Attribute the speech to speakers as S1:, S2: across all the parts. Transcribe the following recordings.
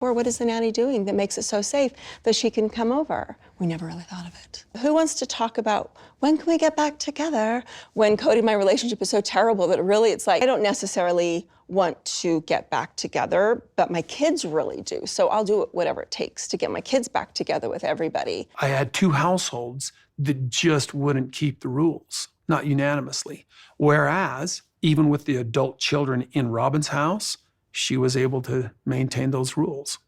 S1: Or what is the nanny doing that makes it so safe that she can come over? We never really thought of it. Who wants to talk about when can we get back together? When Kody and my relationship is so terrible that really it's like, I don't necessarily want to get back together, but my kids really do. So I'll do whatever it takes to get my kids back together with everybody.
S2: I had two households that just wouldn't keep the rules, not unanimously. Whereas, even with the adult children in Robyn's house, she was able to maintain those rules.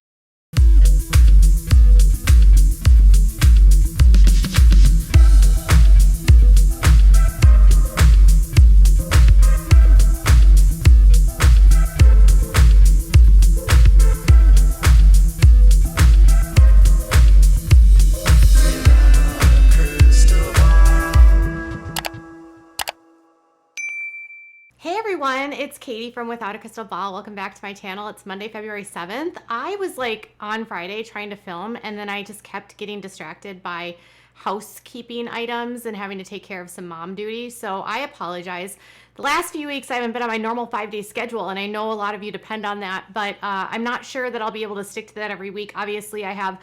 S3: Hey everyone, it's Katie from Without a Crystal Ball. Welcome back to my channel. It's Monday, February 7th. I was like on Friday trying to film and then I just kept getting distracted by housekeeping items and having to take care of some mom duties. So I apologize. The last few weeks I haven't been on my normal 5-day schedule and I know a lot of you depend on that, but I'm not sure that I'll be able to stick to that every week. Obviously I have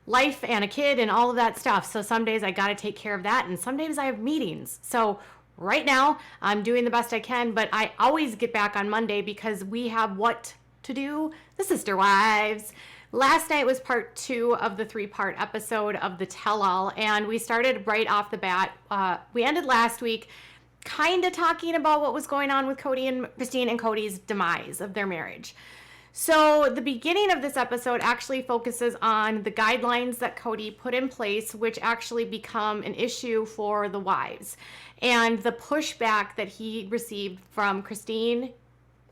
S3: life and a kid and all of that stuff. So some days I got to take care of that and some days I have meetings. So right now, I'm doing the best I can, but I always get back on Monday because we have what to do, the Sister Wives. Last night was part 2 of the 3-part episode of the Tell-All, and we started right off the bat. We ended last week kind of talking about what was going on with Kody and Christine and Kody's demise of their marriage. So the beginning of this episode actually focuses on the guidelines that Kody put in place, which actually become an issue for the wives, and the pushback that he received from Christine,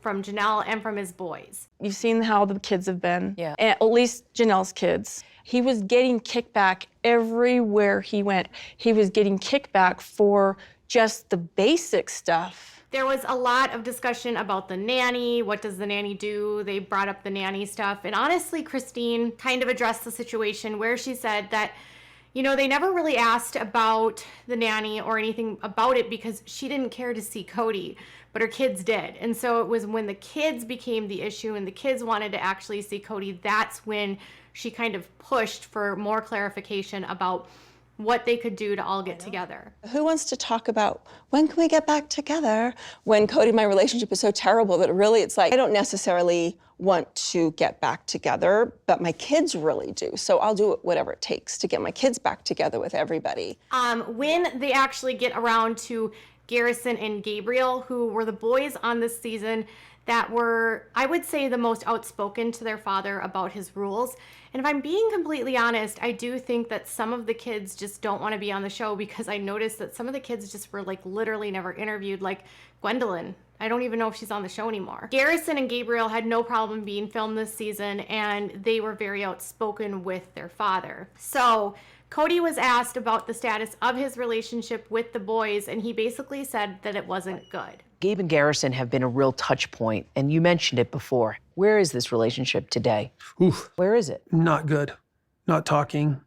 S3: from Janelle, and from his boys.
S4: You've seen how the kids have been,
S5: Yeah.
S4: at least Janelle's kids. He was getting kickback everywhere he went. He was getting kickback for just the basic stuff.
S3: There was a lot of discussion about the nanny. What does the nanny do? They brought up the nanny stuff. And honestly, Christine kind of addressed the situation where she said that, you know, they never really asked about the nanny or anything about it because she didn't care to see Kody, but her kids did. And so it was when the kids became the issue and the kids wanted to actually see Kody, that's when she kind of pushed for more clarification about what they could do to all get together.
S1: Who wants to talk about when can we get back together? When Kody and my relationship is so terrible that really it's like, I don't necessarily want to get back together, but my kids really do. So I'll do whatever it takes to get my kids back together with everybody.
S3: When they actually get around to Garrison and Gabriel, who were the boys on this season that were, I would say, the most outspoken to their father about his rules. And if I'm being completely honest, I do think that some of the kids just don't want to be on the show because I noticed that some of the kids just were like literally never interviewed, like Gwendolyn. I don't even know if she's on the show anymore. Garrison and Gabriel had no problem being filmed this season and they were very outspoken with their father. So Kody was asked about the status of his relationship with the boys and he basically said that it wasn't good.
S5: Gabe and Garrison have been a real touch point, and you mentioned it before. Where is this relationship today?
S2: Oof,
S5: Where is it?
S2: not good. Not talking.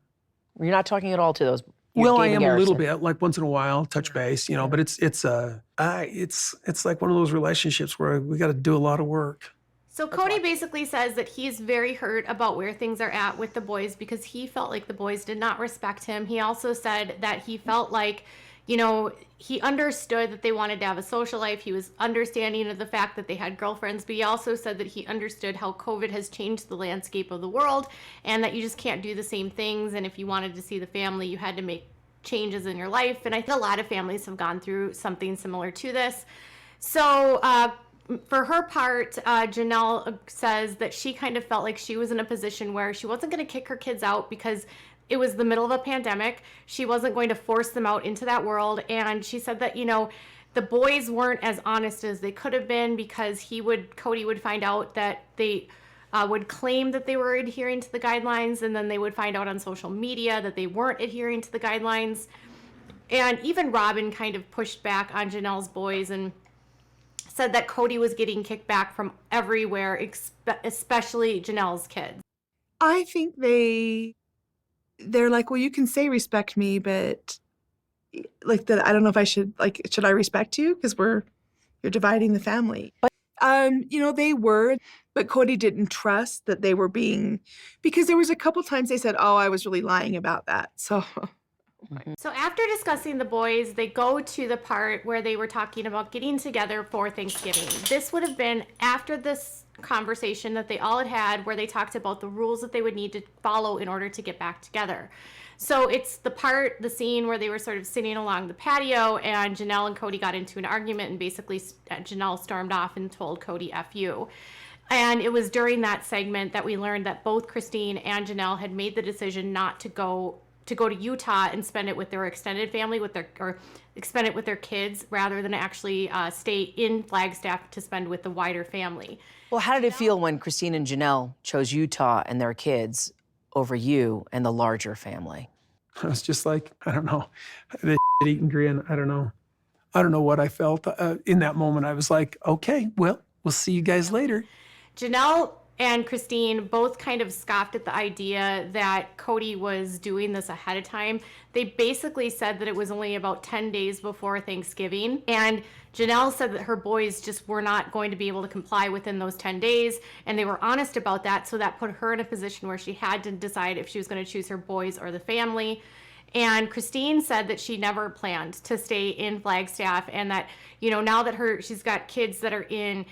S5: You're not talking at all to those.
S2: Well, I
S5: Gabe
S2: am
S5: and
S2: a little
S5: Garrison.
S2: bit, like once in a while, touch base, you know, but it's like one of those relationships where we got to do a lot of work.
S3: So Kody basically says that he's very hurt about where things are at with the boys because he felt like the boys did not respect him. He also said that he felt like, you know, he understood that they wanted to have a social life. He was understanding of the fact that they had girlfriends, but he also said that he understood how COVID has changed the landscape of the world and that you just can't do the same things. And if you wanted to see the family, you had to make changes in your life. And I think a lot of families have gone through something similar to this. So for her part, Janelle says that she kind of felt like she was in a position where she wasn't going to kick her kids out because it was the middle of a pandemic. She wasn't going to force them out into that world. And she said that, you know, the boys weren't as honest as they could have been because Kody would find out that they would claim that they were adhering to the guidelines, and then they would find out on social media that they weren't adhering to the guidelines. And even Robyn kind of pushed back on Janelle's boys and said that Kody was getting kicked back from everywhere, especially Janelle's kids.
S6: I think they're like, well, you can say respect me, but like that, I don't know if I should, like, should I respect you? Because you're dividing the family. But, you know, they were, But Kody didn't trust that they were being, because there was a couple times they said, oh, I was really lying about that. So
S3: So after discussing the boys, they go to the part where they were talking about getting together for Thanksgiving. This would have been after this conversation that they all had where they talked about the rules that they would need to follow in order to get back together. So it's the scene where they were sort of sitting along the patio and Janelle and Kody got into an argument and basically Janelle stormed off and told Kody, F you. And it was during that segment that we learned that both Christine and Janelle had made the decision not to go to Utah and spend it with their extended family, spend it with their kids, rather than actually stay in Flagstaff to spend with the wider family.
S5: Well, how did it feel when Christine and Janelle chose Utah and their kids over you and the larger family?
S2: I was just like, I don't know, the eating grin. I don't know what I felt in that moment. I was like, okay, well, we'll see you guys later.
S3: Janelle and Christine both kind of scoffed at the idea that Kody was doing this ahead of time. They basically said that it was only about 10 days before Thanksgiving. And Janelle said that her boys just were not going to be able to comply within those 10 days. And they were honest about that. So that put her in a position where she had to decide if she was going to choose her boys or the family. And Christine said that she never planned to stay in Flagstaff, and that, now that she's got kids that are in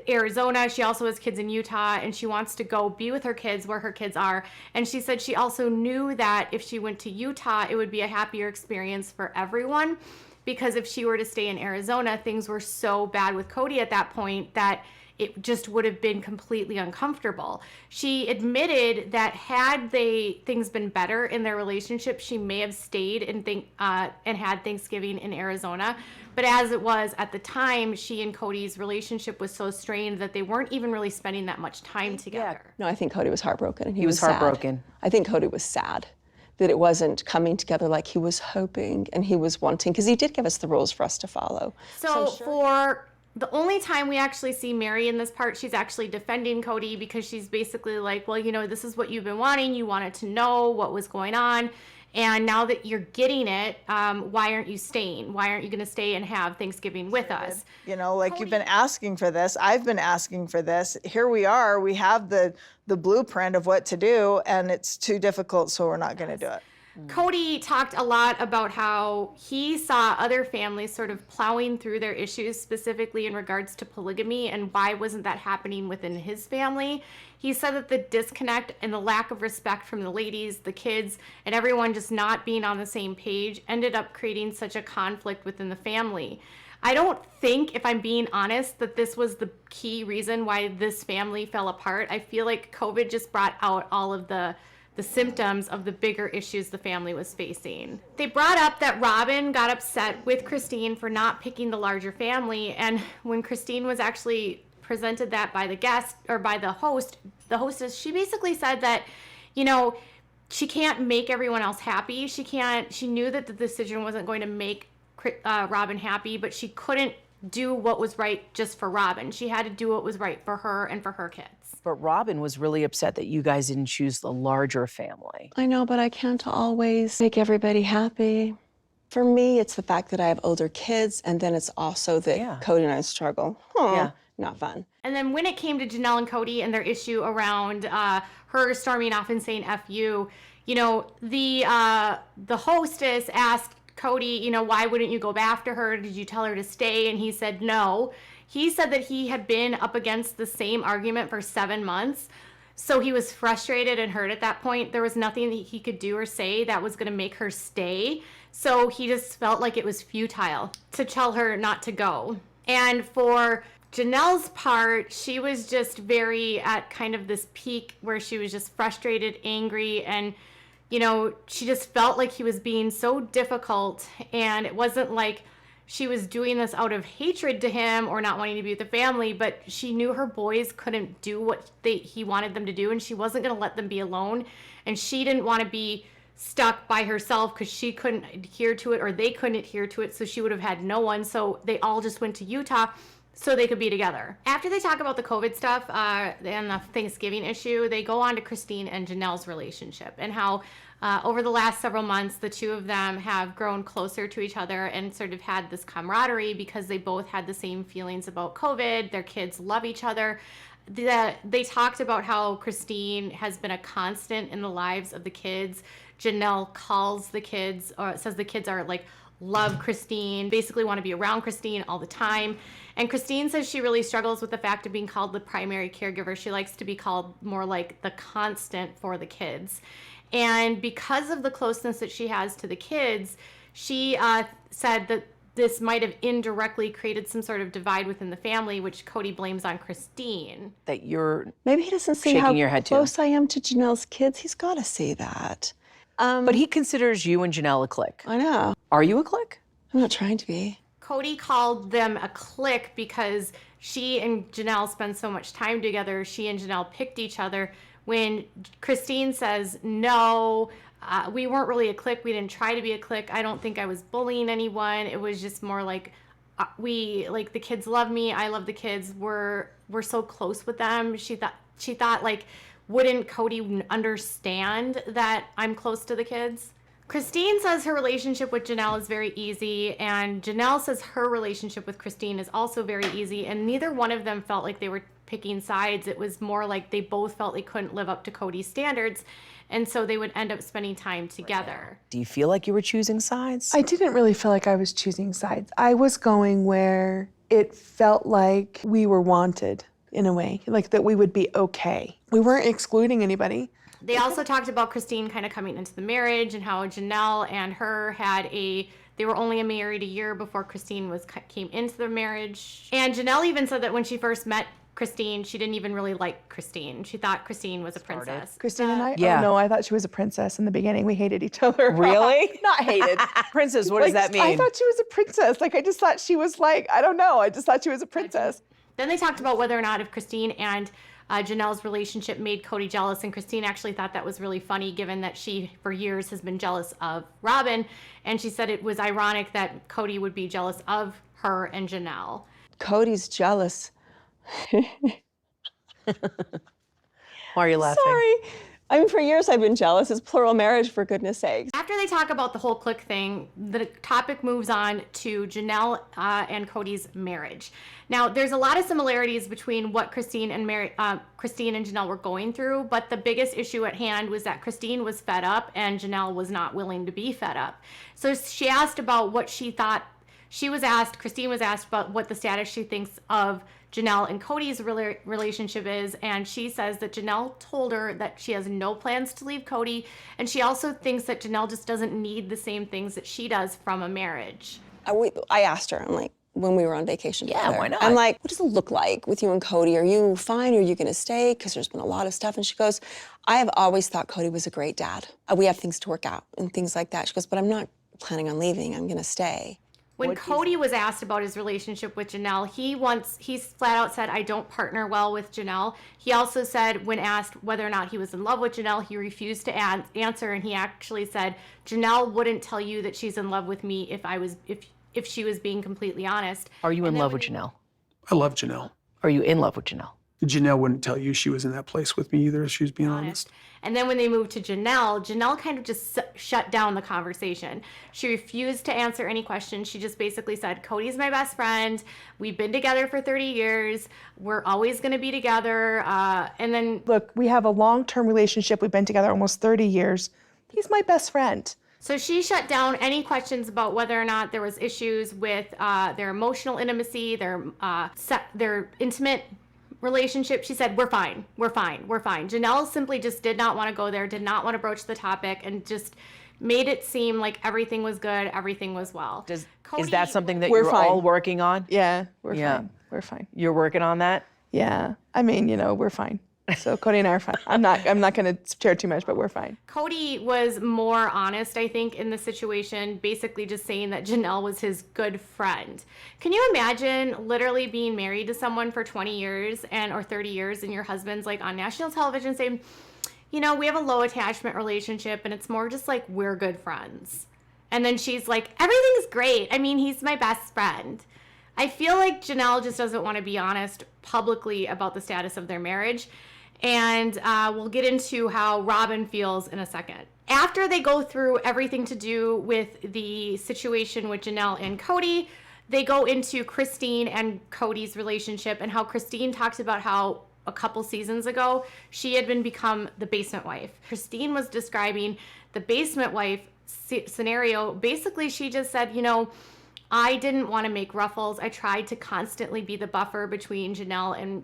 S3: Arizona, she also has kids in Utah, and she wants to go be with her kids where her kids are. And she said she also knew that if she went to Utah, it would be a happier experience for everyone, because if she were to stay in Arizona, things were so bad with Kody at that point that it just would have been completely uncomfortable. She admitted that had things been better in their relationship, she may have stayed and had Thanksgiving in Arizona. But as it was at the time, she and Kody's relationship was so strained that they weren't even really spending that much time together.
S1: No, I think Kody was heartbroken.
S5: He was heartbroken.
S1: Sad. I think Kody was sad that it wasn't coming together like he was hoping and he was wanting, because he did give us the rules for us to follow.
S3: So for the only time we actually see Mary in this part, she's actually defending Kody, because she's basically like, well, this is what you've been wanting. You wanted to know what was going on. And now that you're getting it, why aren't you staying? Why aren't you going to stay and have Thanksgiving with us?
S7: Like you've been asking for this. I've been asking for this. Here we are. We have the blueprint of what to do, and it's too difficult, so we're not going to do it.
S3: Kody talked a lot about how he saw other families sort of plowing through their issues, specifically in regards to polygamy, and why wasn't that happening within his family. He said that the disconnect and the lack of respect from the ladies, the kids, and everyone just not being on the same page ended up creating such a conflict within the family. I don't think, if I'm being honest, that this was the key reason why this family fell apart. I feel like COVID just brought out all of the symptoms of the bigger issues the family was facing. They brought up that Robyn got upset with Christine for not picking the larger family, and when Christine was actually presented that by the guest or by the hostess, she basically said that, she can't make everyone else happy. She knew that the decision wasn't going to make Robyn happy, but she couldn't do what was right just for Robyn. She had to do what was right for her and for her kids.
S5: But Robyn was really upset that you guys didn't choose the larger family.
S1: I know, but I can't always make everybody happy. For me, it's the fact that I have older kids, and then it's also that Kody and I struggle. Not fun.
S3: And then when it came to Janelle and Kody and their issue around her storming off and saying F you, the hostess asked Kody, why wouldn't you go after her? Did you tell her to stay? And he said no. He said that he had been up against the same argument for 7 months. So he was frustrated and hurt at that point. There was nothing that he could do or say that was going to make her stay. So he just felt like it was futile to tell her not to go. And for Janelle's part, she was just very at kind of this peak where she was just frustrated, angry, and she just felt like he was being so difficult, and it wasn't like she was doing this out of hatred to him or not wanting to be with the family, but she knew her boys couldn't do what he wanted them to do, and she wasn't going to let them be alone, and she didn't want to be stuck by herself because she couldn't adhere to it or they couldn't adhere to it, so she would have had no one, so they all just went to Utah so they could be together. After they talk about the COVID stuff and the Thanksgiving issue, they go on to Christine and Janelle's relationship and how over the last several months, the two of them have grown closer to each other and sort of had this camaraderie because they both had the same feelings about COVID. Their kids love each other. They talked about how Christine has been a constant in the lives of the kids. Janelle calls the kids, or says the kids are like, love Christine, basically want to be around Christine all the time. And Christine says she really struggles with the fact of being called the primary caregiver. She likes to be called more like the constant for the kids. And because of the closeness that she has to the kids, she said that this might have indirectly created some sort of divide within the family, which Kody blames on Christine.
S5: That you're
S1: Maybe he doesn't see
S5: shaking
S1: how
S5: your head to.
S1: close I am to Janelle's kids. He's got to see that.
S5: But he considers you and Janelle a clique.
S1: I know.
S5: Are you a clique?
S1: I'm not trying to be.
S3: Kody called them a clique because she and Janelle spend so much time together. She and Janelle picked each other. When Christine says, no, we weren't really a clique. We didn't try to be a clique. I don't think I was bullying anyone. It was just more like the kids love me. I love the kids. We're so close with them. She thought like, wouldn't Kody understand that I'm close to the kids? Christine says her relationship with Janelle is very easy, and Janelle says her relationship with Christine is also very easy, and neither one of them felt like they were picking sides. It was more like they both felt they couldn't live up to Kody's standards, and so they would end up spending time together.
S5: Do you feel like you were choosing sides?
S6: I didn't really feel like I was choosing sides. I was going where it felt like we were wanted in a way, like that we would be okay. We weren't excluding anybody.
S3: They also talked about Christine kind of coming into the marriage and how Janelle and her they were only married a year before Christine came into the marriage. And Janelle even said that when she first met Christine, she didn't even really like Christine. She thought Christine was a princess.
S6: Christine and I?
S5: Yeah.
S6: Oh, no, I thought she was a princess in the beginning. We hated each other.
S5: Really?
S6: Not hated.
S5: Princess, what does that mean?
S6: I thought she was a princess. Like, I just thought she was like, I don't know. I just thought she was a princess.
S3: Then they talked about whether or not if Christine and Janelle's relationship made Kody jealous, and Christine actually thought that was really funny given that she, for years, has been jealous of Robyn, and she said it was ironic that Kody would be jealous of her and Janelle.
S1: Kody's jealous.
S5: Why are you laughing?
S1: Sorry. I mean, for years I've been jealous. It's plural marriage, for goodness sakes.
S3: After they talk about the whole clique thing, the topic moves on to Janelle and Kody's marriage. Now, there's a lot of similarities between what Christine and Janelle were going through, but the biggest issue at hand was that Christine was fed up and Janelle was not willing to be fed up. So she asked about what she thought. Christine was asked about what the status she thinks of Janelle and Kody's relationship is, and she says that Janelle told her that she has no plans to leave Kody, and she also thinks that Janelle just doesn't need the same things that she does from a marriage.
S1: I asked her, I'm like, when we were on vacation together.
S5: Why not?
S1: I'm like, what does it look like with you and Kody? Are you fine? Are you going to stay? Because there's been a lot of stuff. And she goes, I have always thought Kody was a great dad. We have things to work out and things like that. She goes, but I'm not planning on leaving. I'm going to stay.
S3: When Kody was asked about his relationship with Janelle, he flat out said, I don't partner well with Janelle. He also said, when asked whether or not he was in love with Janelle, he refused to answer, and he actually said, Janelle wouldn't tell you that she's in love with me if she was being completely honest.
S5: Are you in love with Janelle?
S2: I love Janelle.
S5: Are you in love with Janelle?
S2: Janelle wouldn't tell you she was in that place with me either if she was being honest.
S3: And then when they moved to Janelle kind of just shut down the conversation. She refused to answer any questions. She just basically said, Kody's my best friend. We've been together for 30 years. We're always going to be together. And then,
S6: Look, we have a long-term relationship. We've been together almost 30 years. He's my best friend.
S3: so she shut down any questions about whether or not there was issues with their emotional intimacy, their intimate relationship. She said, we're fine. Janelle simply just did not want to go there, did not want to broach the topic, and just made it seem like everything was good, everything was well.
S5: Is
S3: Kody-
S5: that something that
S6: We're
S5: you're
S6: fine.
S5: all working on?
S6: Yeah, we're
S5: Yeah.
S6: fine. We're fine.
S5: You're working on that?
S6: Yeah. I mean, we're fine. So Kody and I are fine. I'm not going to share too much, but we're fine.
S3: Kody was more honest, I think, in the situation, basically just saying that Janelle was his good friend. Can you imagine literally being married to someone for 20 years or 30 years and your husband's like on national television saying, we have a low attachment relationship and it's more just like we're good friends. And then she's like, everything's great. I mean, he's my best friend. I feel like Janelle just doesn't want to be honest publicly about the status of their marriage. And we'll get into how Robyn feels in a second. After they go through everything to do with the situation with Janelle and Kody, they go into Christine and Kody's relationship and how Christine talks about how a couple seasons ago, she had become the basement wife. Christine was describing the basement wife scenario. Basically, she just said, you know, I didn't want to make ruffles. I tried to constantly be the buffer between Janelle and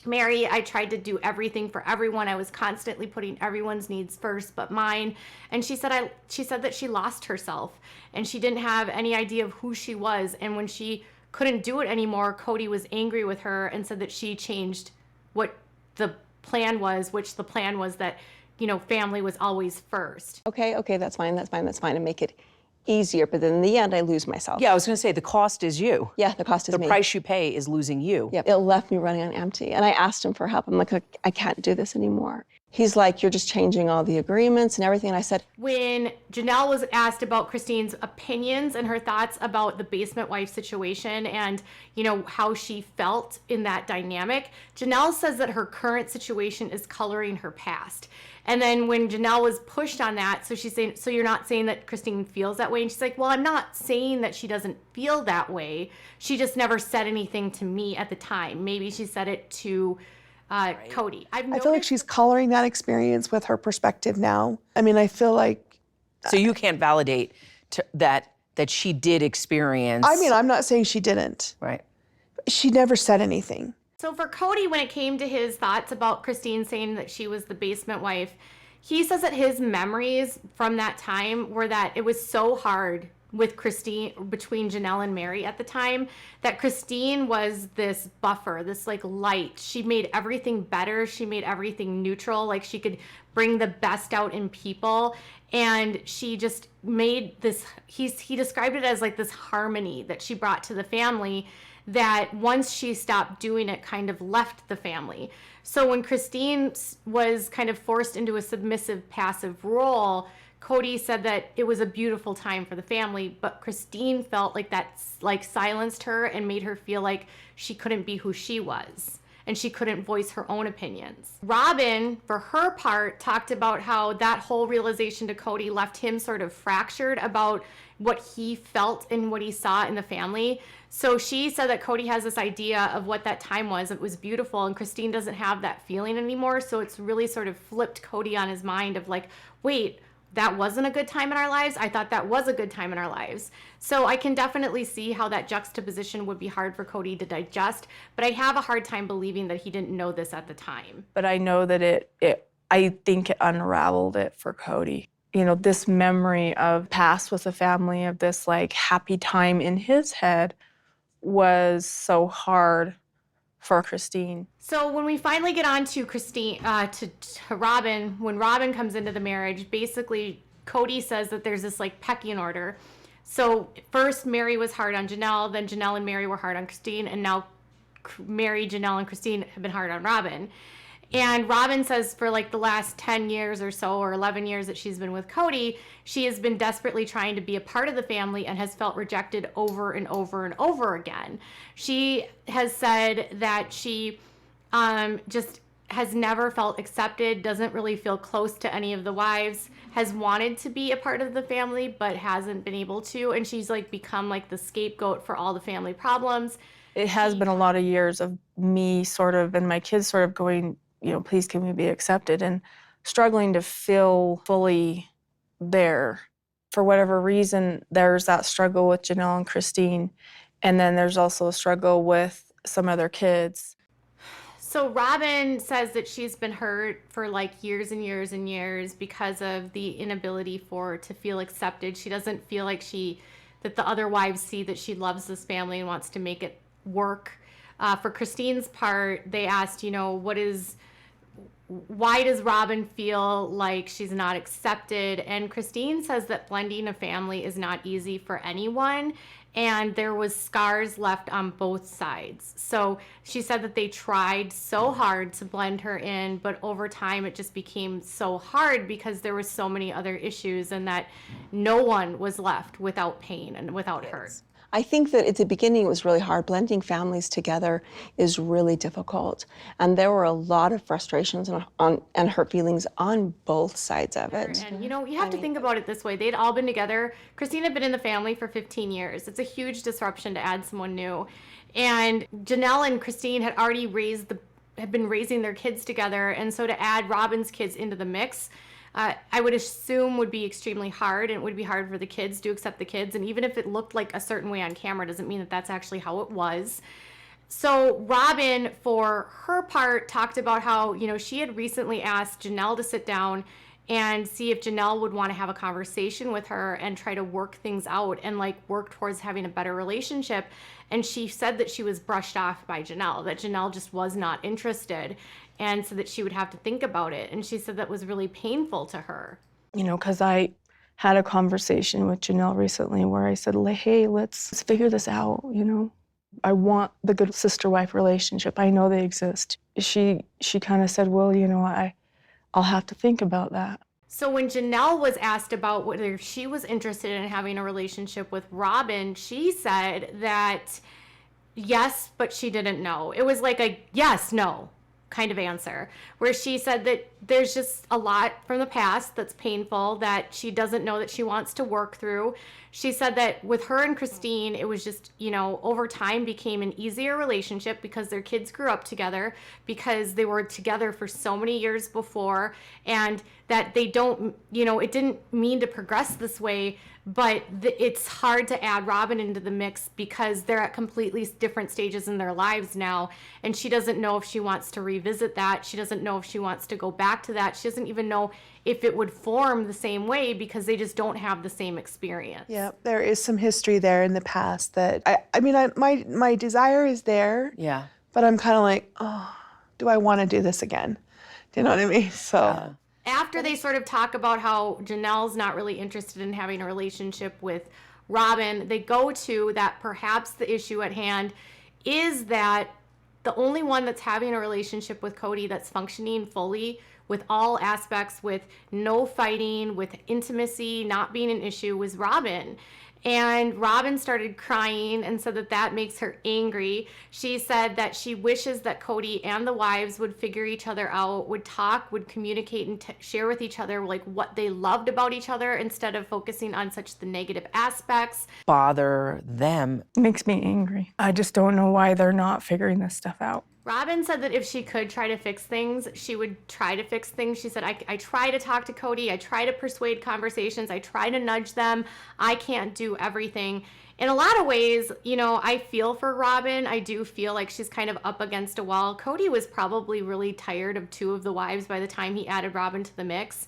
S3: Mary. I tried to do everything for everyone. I was constantly putting everyone's needs first but mine. And she said that she lost herself and she didn't have any idea of who she was. And when she couldn't do it anymore, Kody was angry with her and said that she changed what the plan was, which the plan was that, you know, family was always first.
S1: Okay, that's fine, and make it easier. But then in the end, I lose myself.
S5: Yeah, I was going to say the cost is you.
S1: Yeah, the cost is
S5: The
S1: me.
S5: price you pay is losing you.
S1: Yep, it left me running on empty. And I asked him for help. I'm like, I can't do this anymore. He's like, you're just changing all the agreements and everything. And I said,
S3: when Janelle was asked about Christine's opinions and her thoughts about the basement wife situation and, you know, how she felt in that dynamic, Janelle says that her current situation is coloring her past. And then when Janelle was pushed on that, so she's saying, so you're not saying that Christine feels that way? And she's like, well, I'm not saying that she doesn't feel that way. She just never said anything to me at the time. Maybe she said it to Kody.
S6: I feel like she's coloring that experience with her perspective now. I mean, I feel like...
S5: So you can't validate that she did experience...
S6: I mean, I'm not saying she didn't.
S5: Right.
S6: She never said anything.
S3: So for Kody, when it came to his thoughts about Christine saying that she was the basement wife, he says that his memories from that time were that it was so hard with Christine, between Janelle and Mary at the time, that Christine was this buffer, this like light. She made everything better. She made everything neutral. Like she could bring the best out in people. And she just made this, he described it as like this harmony that she brought to the family, that once she stopped doing it, kind of left the family. So when Christine was kind of forced into a submissive, passive role, Kody said that it was a beautiful time for the family, but Christine felt like that like silenced her and made her feel like she couldn't be who she was and she couldn't voice her own opinions. Robyn, for her part, talked about how that whole realization to Kody left him sort of fractured about what he felt and what he saw in the family. So she said that Kody has this idea of what that time was. It was beautiful, and Christine doesn't have that feeling anymore. So it's really sort of flipped Kody on his mind of like, wait, that wasn't a good time in our lives. I thought that was a good time in our lives. So I can definitely see how that juxtaposition would be hard for Kody to digest, but I have a hard time believing that he didn't know this at the time.
S4: But I know that I think it unraveled it for Kody. You know, this memory of past with the family, of this like happy time in his head was so hard for Christine.
S3: So when we finally get on to Christine, to Robyn, when Robyn comes into the marriage, basically Kody says that there's this like pecking order. So first Mary was hard on Janelle, then Janelle and Mary were hard on Christine, and now Mary, Janelle, and Christine have been hard on Robyn. And Robyn says for like the last 10 years or so, or 11 years that she's been with Kody, she has been desperately trying to be a part of the family and has felt rejected over and over and over again. She has said that she just has never felt accepted, doesn't really feel close to any of the wives, has wanted to be a part of the family, but hasn't been able to. And she's like become like the scapegoat for all the family problems.
S4: It has been a lot of years of me sort of, and my kids sort of going, you know, please can we be accepted, and struggling to feel fully there. For whatever reason, there's that struggle with Janelle and Christine, and then there's also a struggle with some other kids.
S3: So Robyn says that she's been hurt for like years and years and years because of the inability to feel accepted. She doesn't feel like that the other wives see that she loves this family and wants to make it work. For Christine's part, they asked, you know, why does Robyn feel like she's not accepted? And Christine says that blending a family is not easy for anyone, and there was scars left on both sides. So she said that they tried so hard to blend her in, but over time it just became so hard because there were so many other issues, and that no one was left without pain and without hurt.
S1: I think that at the beginning it was really hard. Blending families together is really difficult. And there were a lot of frustrations and hurt feelings on both sides of it.
S3: And you know, you have to think about it this way. They'd all been together. Christine had been in the family for 15 years. It's a huge disruption to add someone new. And Janelle and Christine had already raised have been raising their kids together. And so to add Robyn's kids into the mix, I would assume would be extremely hard, and it would be hard for the kids to accept the kids. And even if it looked like a certain way on camera, doesn't mean that that's actually how it was. So Robyn, for her part, talked about how, you know, she had recently asked Janelle to sit down and see if Janelle would want to have a conversation with her and try to work things out and like work towards having a better relationship. And she said that she was brushed off by Janelle, that Janelle just was not interested, and so that she would have to think about it. And she said that was really painful to her.
S4: You know, because I had a conversation with Janelle recently where I said, hey, let's figure this out, you know. I want the good sister-wife relationship. I know they exist. She kind of said, well, you know, I'll have to think about that.
S3: So when Janelle was asked about whether she was interested in having a relationship with Robyn, she said that yes, but she didn't know. It was like a yes, no kind of answer, where she said that there's just a lot from the past that's painful that she doesn't know that she wants to work through. She said that with her and Christine, it was just, you know, over time became an easier relationship because their kids grew up together, because they were together for so many years before, and that they don't, you know, it didn't mean to progress this way, but it's hard to add Robyn into the mix because they're at completely different stages in their lives now, and she doesn't know if she wants to revisit that. She doesn't know if she wants to go back to that. She doesn't even know if it would form the same way because they just don't have the same experience.
S6: Yeah, there is some history there in the past that my desire is there.
S5: Yeah.
S6: But I'm kind of like, oh, do I want to do this again? Do you know what I mean? So.
S3: After they sort of talk about how Janelle's not really interested in having a relationship with Robyn, they go to that perhaps the issue at hand is that the only one that's having a relationship with Kody that's functioning fully with all aspects, with no fighting, with intimacy not being an issue, was Robyn. And Robyn started crying and said that that makes her angry. She said that she wishes that Kody and the wives would figure each other out, would talk, would communicate, and share with each other like what they loved about each other instead of focusing on such the negative aspects.
S5: Bother them.
S4: It makes me angry. I just don't know why they're not figuring this stuff out.
S3: Robyn said that if she could try to fix things, she would try to fix things. She said, I try to talk to Kody. I try to persuade conversations. I try to nudge them. I can't do everything. In a lot of ways, you know, I feel for Robyn. I do feel like she's kind of up against a wall. Kody was probably really tired of two of the wives by the time he added Robyn to the mix.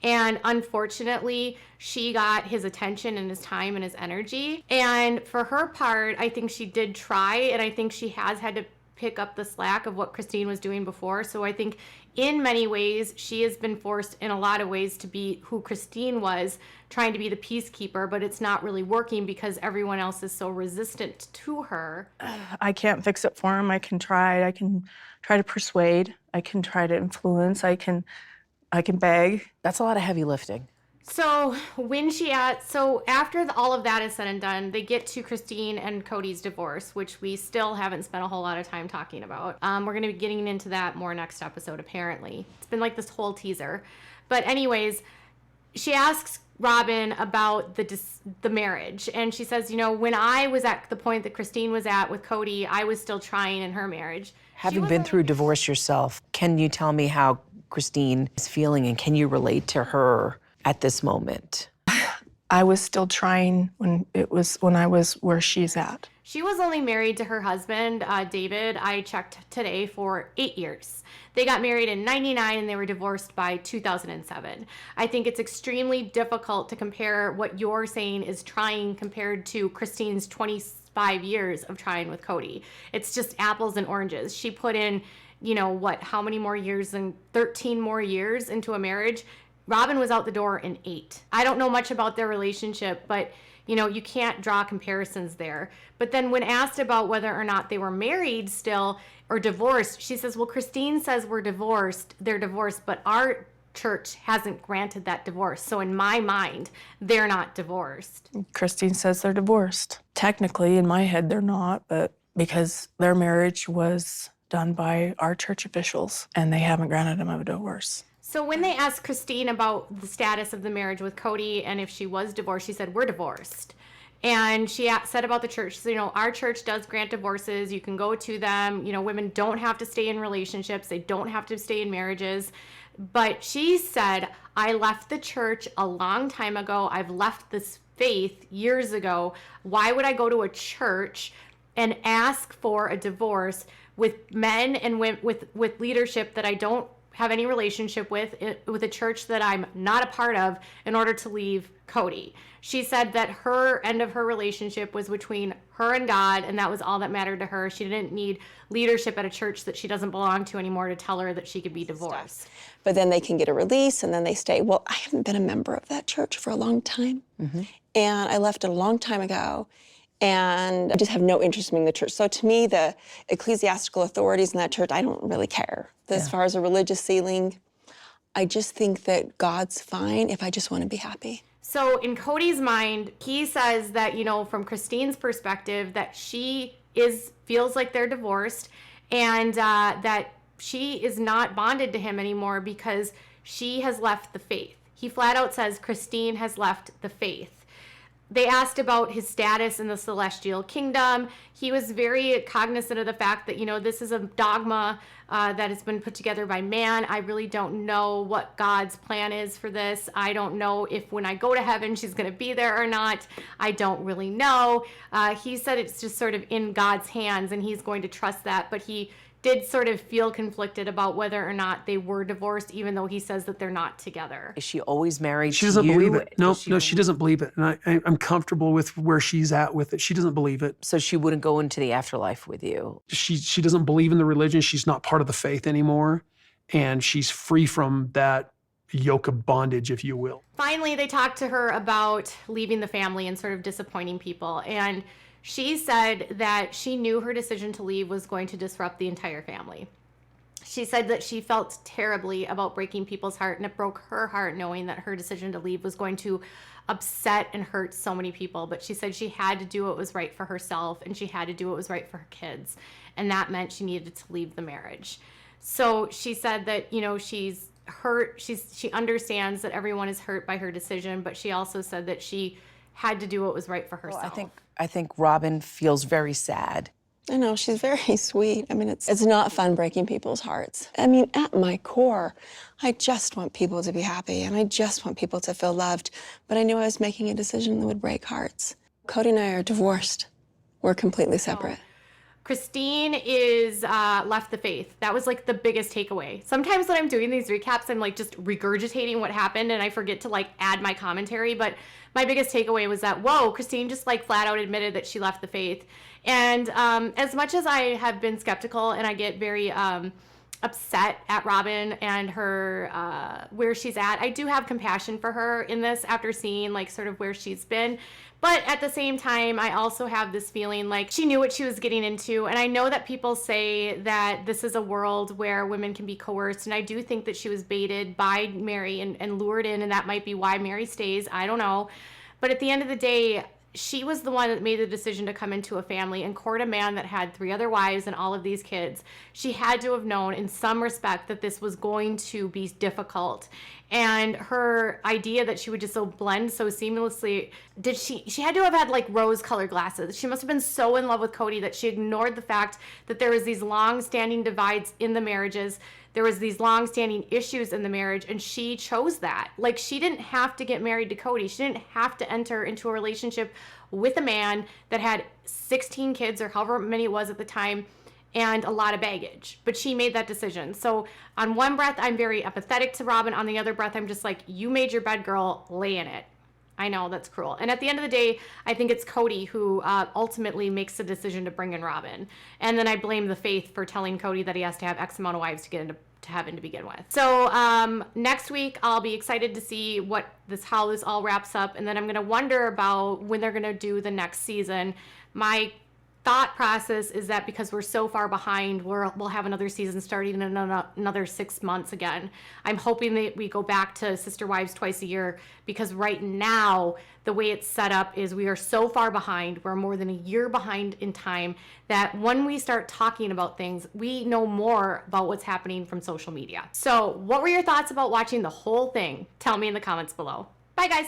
S3: And unfortunately, she got his attention and his time and his energy. And for her part, I think she did try, and I think she has had to pick up the slack of what Christine was doing before. So I think in many ways, she has been forced in a lot of ways to be who Christine was, trying to be the peacekeeper, but it's not really working because everyone else is so resistant to her.
S4: I can't fix it for him. I can try to persuade. I can try to influence. I can beg.
S5: That's a lot of heavy lifting.
S3: So after all of that is said and done, they get to Christine and Kody's divorce, which we still haven't spent a whole lot of time talking about. We're going to be getting into that more next episode, apparently. It's been like this whole teaser. But anyways, she asks Robyn about the marriage. And she says, you know, when I was at the point that Christine was at with Kody, I was still trying in her marriage.
S5: Having been through divorce yourself, can you tell me how Christine is feeling, and can you relate to her at this moment?
S4: I was still trying when I was where she's at.
S3: She was only married to her husband, David. I checked today, for 8 years. They got married in '99 and they were divorced by 2007. I think it's extremely difficult to compare what you're saying is trying compared to Christine's 25 years of trying with Kody. It's just apples and oranges. She put in, you know, how many more years, and 13 more years into a marriage. Robyn was out the door in 8. I don't know much about their relationship, but you know, you can't draw comparisons there. But then when asked about whether or not they were married still or divorced, she says, well, Christine says they're divorced, but our church hasn't granted that divorce. So in my mind, they're not divorced.
S4: Christine says they're divorced. Technically, in my head, they're not, but because their marriage was done by our church officials and they haven't granted them a divorce.
S3: So when they asked Christine about the status of the marriage with Kody and if she was divorced, she said, we're divorced. And she said about the church, so, our church does grant divorces. You can go to them. Women don't have to stay in relationships. They don't have to stay in marriages. But she said, I left the church a long time ago. I've left this faith years ago. Why would I go to a church and ask for a divorce with men and with leadership that I don't have any relationship with a church that I'm not a part of, in order to leave Kody? She said that her end of her relationship was between her and God, and that was all that mattered to her. She didn't need leadership at a church that she doesn't belong to anymore to tell her that she could be divorced.
S1: But then they can get a release and then they stay. Well, I haven't been a member of that church for a long time. And I left it a long time ago. And I just have no interest in being the church. So to me, the ecclesiastical authorities in that church, I don't really care. As far as a religious ceiling, I just think that God's fine if I just want to be happy.
S3: So in Kody's mind, he says that, from Christine's perspective, that she feels like they're divorced, and that she is not bonded to him anymore because she has left the faith. He flat out says Christine has left the faith. They asked about his status in the celestial kingdom. He was very cognizant of the fact that, this is a dogma that has been put together by man. I really don't know what God's plan is for this. I don't know if when I go to heaven, she's going to be there or not. I don't really know. He said it's just sort of in God's hands, and he's going to trust that. But he did sort of feel conflicted about whether or not they were divorced, even though he says that they're not together.
S5: Is she always married
S2: She
S5: to
S2: doesn't
S5: you?
S2: believe it. No,
S5: Does
S2: she doesn't believe it. And I'm comfortable with where she's at with it. She doesn't believe it.
S5: So she wouldn't go into the afterlife with you?
S2: She doesn't believe in the religion. She's not part of the faith anymore. And she's free from that yoke of bondage, if you will.
S3: Finally, they talked to her about leaving the family and sort of disappointing people. And she said that she knew her decision to leave was going to disrupt the entire family. She said that she felt terribly about breaking people's heart, and it broke her heart knowing that her decision to leave was going to upset and hurt so many people. But she said she had to do what was right for herself, and she had to do what was right for her kids. And that meant she needed to leave the marriage. So she said that, she's hurt. She understands that everyone is hurt by her decision, but she also said that she had to do what was right for herself.
S5: Well, I think Robyn feels very sad.
S1: I know, she's very sweet. I mean, it's not fun breaking people's hearts. I mean, at my core, I just want people to be happy, and I just want people to feel loved. But I knew I was making a decision that would break hearts. Kody and I are divorced. We're completely separate.
S3: Christine is left the faith. That was like the biggest takeaway. Sometimes when I'm doing these recaps, I'm like just regurgitating what happened, and I forget to like add my commentary. But my biggest takeaway was that, whoa, Christine just like flat out admitted that she left the faith. And as much as I have been skeptical and I get very upset at Robyn and her where she's at, I do have compassion for her in this after seeing like sort of where she's been. But at the same time, I also have this feeling like she knew what she was getting into. And I know that people say that this is a world where women can be coerced. And I do think that she was baited by Mary and lured in, and that might be why Mary stays. I don't know. But at the end of the day, she was the one that made the decision to come into a family and court a man that had 3 other wives and all of these kids. She had to have known in some respect that this was going to be difficult. And her idea that she would just so blend so seamlessly, she had to have had like rose-colored glasses. She must have been so in love with Kody that she ignored the fact that there was these long-standing divides in the marriages. There was these long-standing issues in the marriage, and she chose that. Like, she didn't have to get married to Kody. She didn't have to enter into a relationship with a man that had 16 kids or however many it was at the time and a lot of baggage. But she made that decision. So on one breath, I'm very empathetic to Robyn. On the other breath, I'm just like, you made your bed, girl, lay in it. I know, that's cruel. And at the end of the day, I think it's Kody who ultimately makes the decision to bring in Robyn. And then I blame the faith for telling Kody that he has to have X amount of wives to get into heaven to begin with. So next week, I'll be excited to see how this all wraps up. And then I'm going to wonder about when they're going to do the next season. My thought process is that because we're so far behind, we'll have another season starting in another 6 months again. I'm hoping that we go back to Sister Wives twice a year, because right now, the way it's set up is we are so far behind. We're more than a year behind in time that when we start talking about things, we know more about what's happening from social media. So what were your thoughts about watching the whole thing? Tell me in the comments below. Bye, guys.